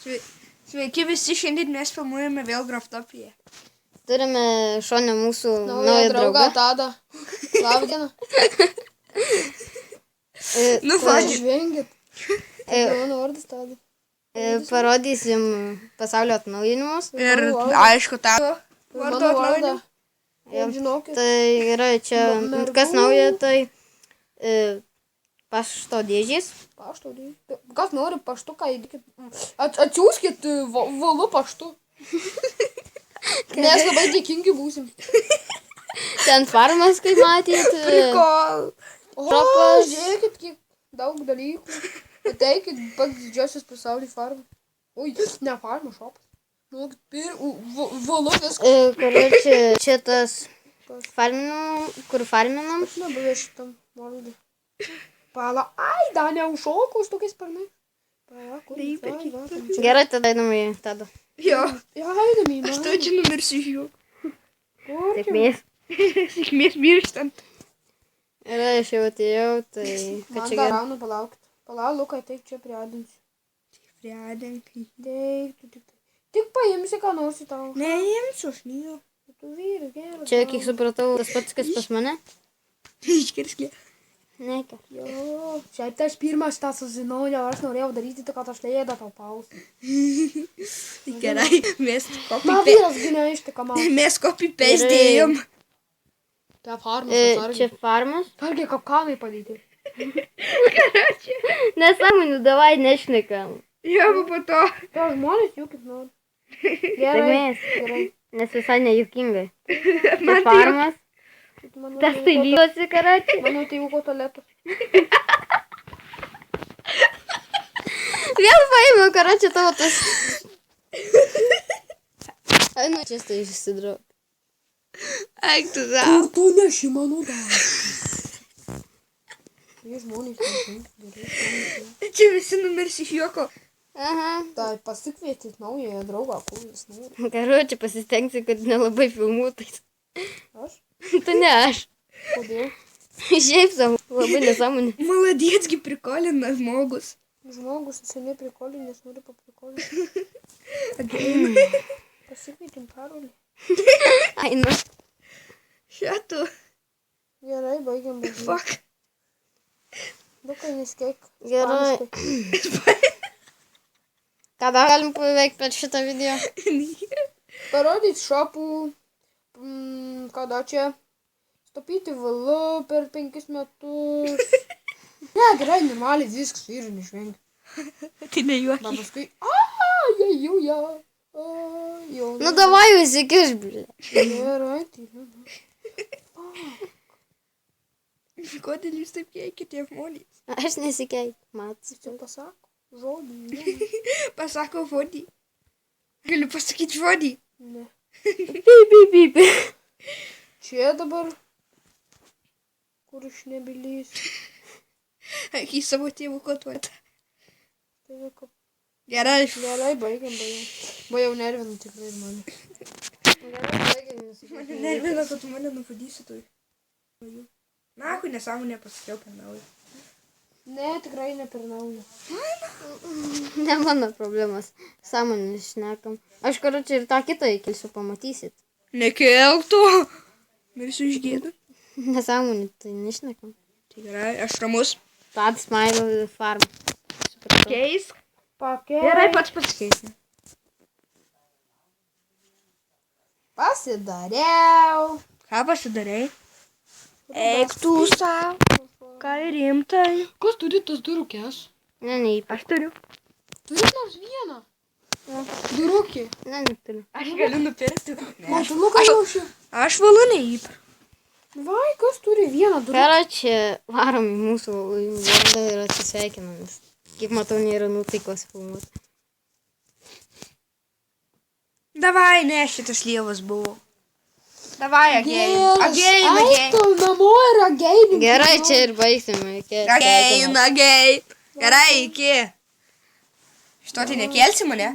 Sveiki visi, šiandien mes filmuojame vėl Graftopiją. Turime šone mūsų naują draugą Tadą. Labdiena. Nu, vadžiu. Žvengit. Mano vardas Tadas. Parodysim pasaulio atnaujinimus. Ir aišku, tavo vardu Mano vardą. atnaujinimu. Žinokit. Tai yra čia, kas nauja, tai pašto dėžės. Pašto dėžės. Kas nori paštuką įdėkit. Atsiųskit valu paštu. Mes labai dėkingi būsim. Ten farmas, kaip matėt. Prikol. Šopas. Žiūrėkit, kiek daug dalykų. Ateikit pats didžiosios pasaulį farmą. Oi, ne farmą, šopas. Nu, valu viską. Korėčia, čia tas farminam, kur farminam. Aš nebuvau šitam valandai. Pala, ai, da neužšokau su tokiais sparnais. Pala, kur? Gerai, tada einam į tada. Jo, Ja, einam į aš mane. tau čia numirsiu iš jų. Kur? Sėkmės. Sėkmės mirštant. Ir aš jau atėjau, tai kad Man čia dar gerai. raunu palaukit. Pala, Lukai, taip čia priadinsiu. Priadenkai. Taip, tu tik. Tik paimsi, ką nors į tau. Neimsiu, aš nieko. Tu vyras, geras. Čia, kiek supratau, tas pats, kas pas mane. Iškirskė. Ne, ką. Jo, šiaip tai aš pirmas tą sužinojau, aš norėjau daryti, kad aš lėdą tau pausiu. Gerai, mes Na, copy-paste. vyras gynė ištika man. Mes copy-paste dėjom. Tai farmas, Čia atsargiai. farmas. Sargiai kapkanai padėti. Nesąmonių, davai nešnekam. Jo, po to. Tai žmonės jų kaip nori. Gerai. Sėkmės. Gerai. Nes visai nejukingai. Man Čia tai farmas. Mano Tas tai lygosi, karačiai. Mano tėvuko tualetas. Vėl paėmiau, karačiai, tavo tas. Ai, nu čia tai išsidrau. Eik tu savo. Kur tu neši mano darbą? Jie žmonės nežinai. Čia visi numirs iš juoko. Aha. Tai pasikvietit naują draugą, kur jis nori. Karačiai, pasistengsi, kad nelabai filmuotais. Aš? Tu ne aš. Kodėl? Šiaip savo, labai nesąmonė. Maladiecgi prikolina žmogus. Žmogus seniai prikolinės, nori paprikolinti. Pasikvietim Karolį. Ai, nu. Šiatu. Gerai, baigiam baigti. Fuck. Lukai, neskeik. Gerai. Ką dar galim paveikti per šitą video? Parodyt šopų. Kada čia? Stopyti valu per 5 metus. Ne, gerai, normaliai viskas vyru nešvengia. Tai ne juokiai. Bet paskui, jau. Nu, davai įsikiš, blė. Gerai, tai Kodėl jūs taip keikite žmonės? Aš nesikeik, matas. čia pasako žodį. Pasako žodį. Galiu pasakyti žodį. Ne. Pip. Čia dabar, kur aš nebylysiu. Į savo tėvų kotuotą. Tai vaiką. Gerai. Gerai, baigiam. Buvo jau nervinu tikrai ir mane. Mane nervina, kad tu mane nuvadysi tu. Nahui nesąmonė pasakiau per naują. Ne, tikrai ne per naują. Ne mano problemas. Sąmonį šnekam. Aš, karočiui, ir tą kitą įkelsiu, pamatysit. Nekelk to. Mirsiu iš gėdų. Nesąmonį, tai nešnekam. Tai gerai, aš ramus. Tad Smile Farm. Supratau. Keisk. Pakei. Gerai, pats pasikeisi. Pasidariau. Ką pasidarei? Eik tu savo. Ką rimtai? Kas turi tas durukės? Ne, neįpas. Aš turiu. Turi nors vieną. Durukį. Ne, neturiu. Aš galiu nupirkti. Man tu Lukai jaučiu. Aš valu neįp. Vai, kas turi vieną durukį? Karočiui, varom į mūsų vardą ir atsisveikinam. Nes, kaip matau, nėra nutaikos filmuoti. Davai, ne, šitas lievas buvo. Davai, agėjim. Eik tu namo ir agėjim. Gerai, čia ir baigsime. Agėjim. Gerai, iki. Što tai nekelsi mane?